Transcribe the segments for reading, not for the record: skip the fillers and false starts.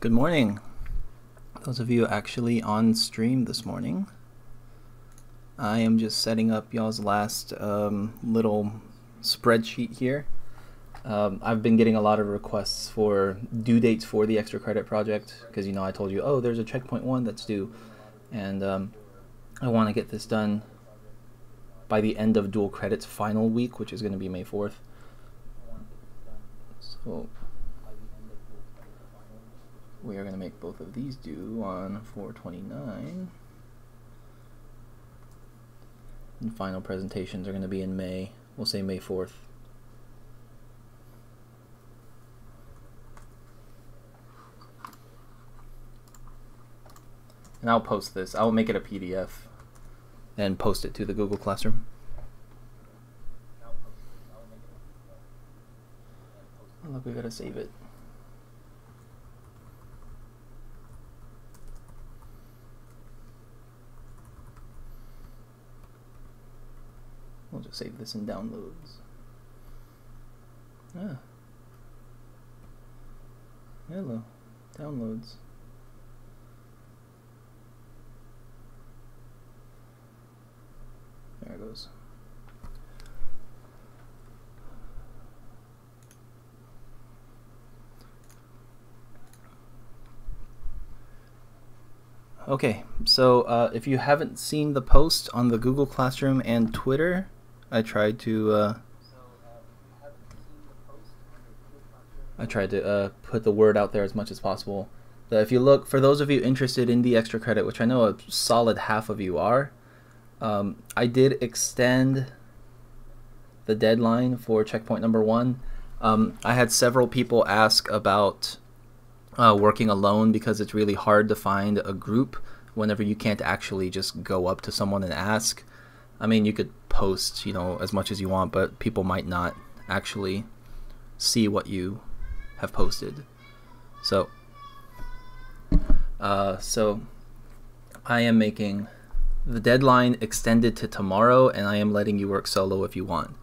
Good morning. Those of you actually on stream this morning. I am just setting up y'all's last little spreadsheet here. I've been getting a lot of requests for due dates for the extra credit project because, you know, I told you, oh, there's a checkpoint 1 that's due, and I want to get this done by the end of dual credits final week, which is going to be May 4th. So we are going to make both of these due on 4/29. And final presentations are going to be in May. We'll say May 4th. And I'll post this. I'll make it a PDF and post it to the Google Classroom. Oh, look, we gotta save it. We'll just save this in downloads. Ah. Hello. Downloads. There it goes. Okay, so if you haven't seen the post on the Google Classroom and Twitter, I tried to put the word out there as much as possible. If you look, for those of you interested in the extra credit, which I know a solid half of you are, I did extend the deadline for checkpoint number 1. I had several people ask about working alone because it's really hard to find a group whenever you can't actually just go up to someone and ask. I mean, you could post, you know, as much as you want, but people might not actually see what you have posted. So I am making the deadline extended to tomorrow, and I am letting you work solo if you want.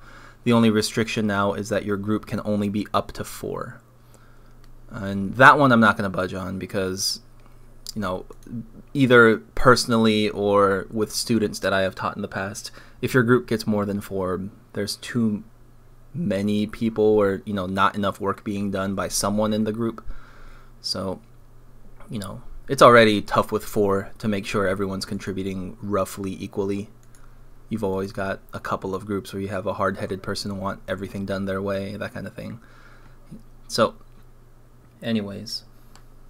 The only restriction now is that your group can only be up to 4. And that one I'm not going to budge on because, you know, either personally or with students that I have taught in the past, if your group gets more than 4, there's too many people or, you know, not enough work being done by someone in the group. So, you know, it's already tough with 4 to make sure everyone's contributing roughly equally. You've always got a couple of groups where you have a hard-headed person who want everything done their way, that kind of thing. So anyways,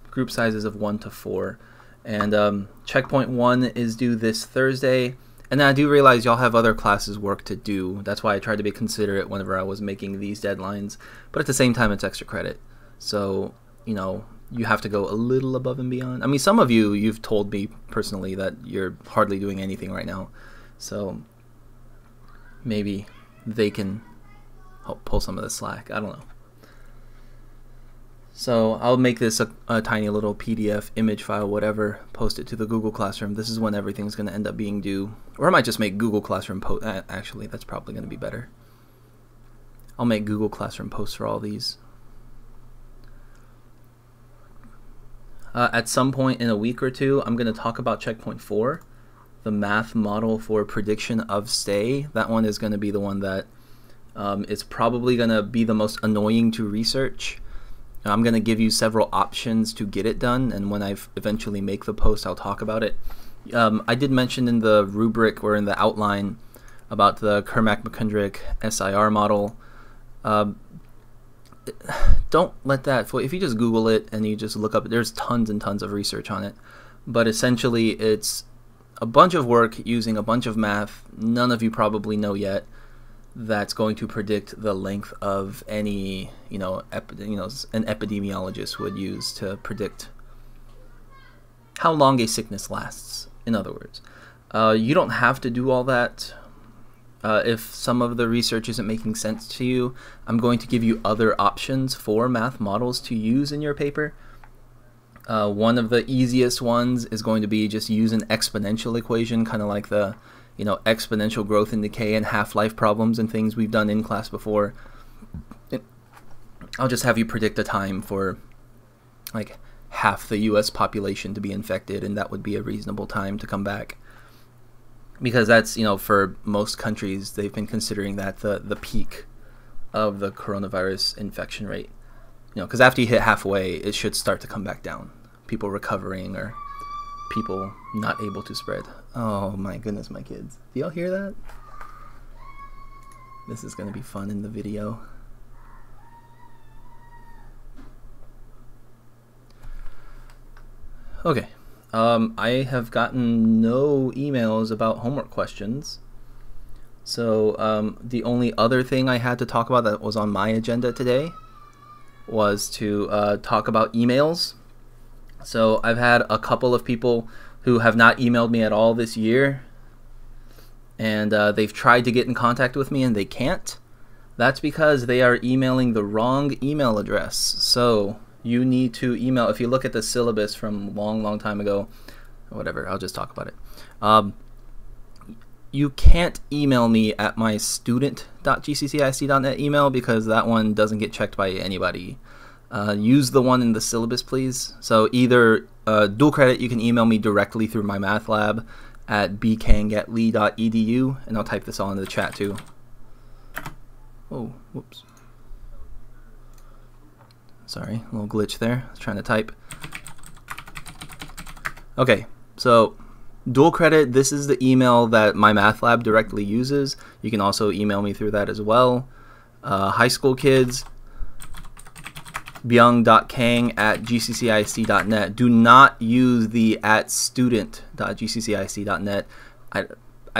group sizes of 1 to 4, and checkpoint 1 is due this Thursday, and then I do realize y'all have other classes work to do. That's why I tried to be considerate whenever I was making these deadlines, but at the same time it's extra credit, so, you know, you have to go a little above and beyond. I mean, some of you, you've told me personally that you're hardly doing anything right now, so maybe they can help pull some of the slack. I don't know. So I'll make this a tiny little PDF, image file, whatever, post it to the Google Classroom. This is when everything's going to end up being due. Or I might just make Google Classroom post. Actually, that's probably going to be better. I'll make Google Classroom posts for all these. At some point in a week or two, I'm going to talk about checkpoint 4, the math model for prediction of stay. That one is going to be the one that is probably going to be the most annoying to research. I'm going to give you several options to get it done, and when I eventually make the post, I'll talk about it. I did mention in the rubric or in the outline about the Kermack-McKendrick SIR model. Don't let that fool. If you just Google it and you just look up, there's tons and tons of research on it. But essentially, it's a bunch of work using a bunch of math none of you probably know yet, that's going to predict the length of any, an epidemiologist would use to predict how long a sickness lasts, in other words. You don't have to do all that. If some of the research isn't making sense to you, I'm going to give you other options for math models to use in your paper. One of the easiest ones is going to be just use an exponential equation, kind of like the exponential growth and decay and half-life problems and things we've done in class before. I'll just have you predict a time for like half the US population to be infected, and that would be a reasonable time to come back. Because that's, for most countries, they've been considering that the peak of the coronavirus infection rate. Because after you hit halfway, it should start to come back down. People recovering or people not able to spread. Oh my goodness, my kids. Do y'all hear that? This is going to be fun in the video. Okay. I have gotten no emails about homework questions. So the only other thing I had to talk about that was on my agenda today was to talk about emails. So I've had a couple of people who have not emailed me at all this year, and they've tried to get in contact with me and they can't. That's because they are emailing the wrong email address. So you need to email, if you look at the syllabus from long time ago, whatever, I'll just talk about it. You can't email me at my student.gccic.net email because that one doesn't get checked by anybody. Use the one in the syllabus, please. So either dual credit, you can email me directly through my math lab at bkang@lee.edu, and I'll type this all into the chat too. Oh, whoops. Sorry, a little glitch there. I was trying to type. Okay, so dual credit, this is the email that my math lab directly uses. You can also email me through that as well. High school kids, byung.kang@gccic.net. Do not use the @student.gccic.net. I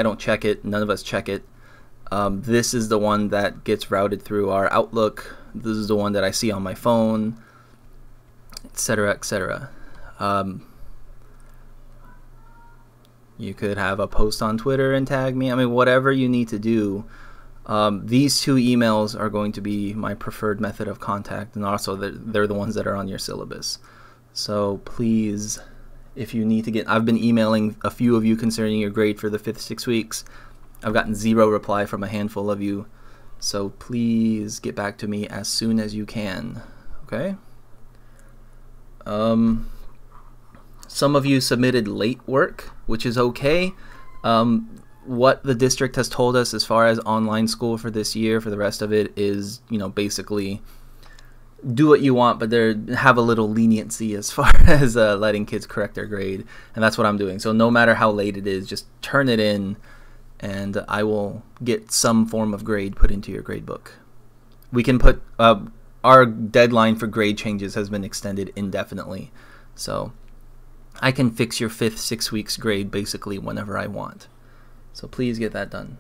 don't check it. None of us check it. This is the one that gets routed through our Outlook. This is the one that I see on my phone, etc., etc. You could have a post on Twitter and tag me. I mean, whatever you need to do. These two emails are going to be my preferred method of contact, and also they're the ones that are on your syllabus. So please, if you need to get, I've been emailing a few of you concerning your grade for the 5th 6 weeks. I've gotten 0 reply from a handful of you. So please get back to me as soon as you can. Okay? Some of you submitted late work, which is okay. What the district has told us as far as online school for this year, for the rest of it, is, basically do what you want, but have a little leniency as far as letting kids correct their grade. And that's what I'm doing. So no matter how late it is, just turn it in, and I will get some form of grade put into your grade book. We can put, our deadline for grade changes has been extended indefinitely. So I can fix your 5th 6 weeks grade basically whenever I want. So please get that done.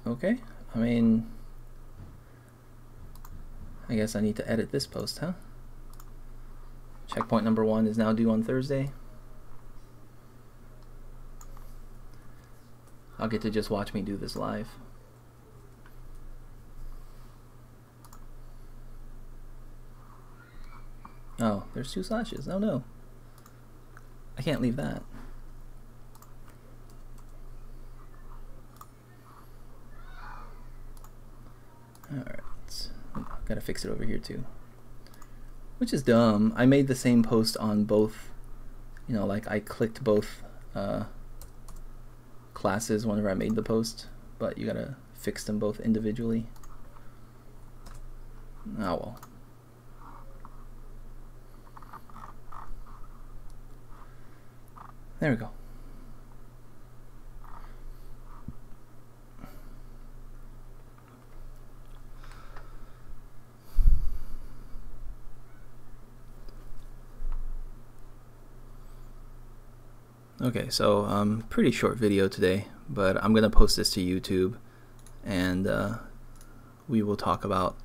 Okay, I mean, I guess I need to edit this post, huh? Checkpoint number 1 is now due on Thursday. I'll get to just watch me do this live. Oh, there's 2 slashes. Oh no. I can't leave that. Alright. Gotta fix it over here too. Which is dumb. I made the same post on both, like I clicked both classes whenever I made the post, but you gotta fix them both individually. Oh well. There we go. Okay, so pretty short video today, but I'm gonna post this to YouTube, and we will talk about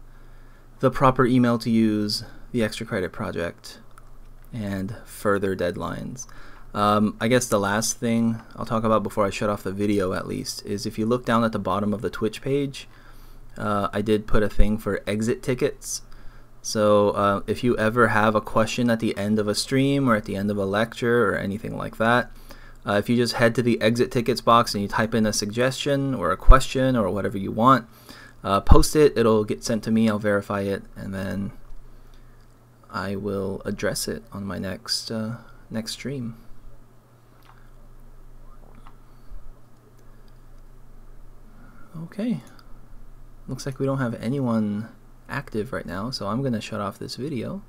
the proper email to use, the extra credit project, and further deadlines. I guess the last thing I'll talk about before I shut off the video, at least, is if you look down at the bottom of the Twitch page, I did put a thing for exit tickets. So if you ever have a question at the end of a stream or at the end of a lecture or anything like that, If you just head to the exit tickets box and you type in a suggestion or a question or whatever you want, post it. It'll get sent to me. I'll verify it, and then I will address it on my next stream. Okay, looks like we don't have anyone active right now, so I'm gonna shut off this video.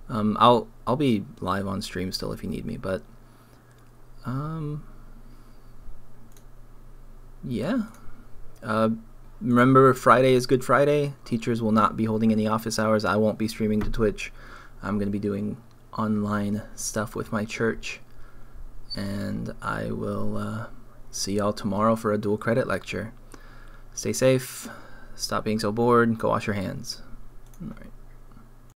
I'll be live on stream still if you need me, but yeah. Remember, Friday is Good Friday. Teachers will not be holding any office hours. I won't be streaming to Twitch. I'm going to be doing online stuff with my church. And I will see y'all tomorrow for a dual credit lecture. Stay safe. Stop being so bored. Go wash your hands. All right.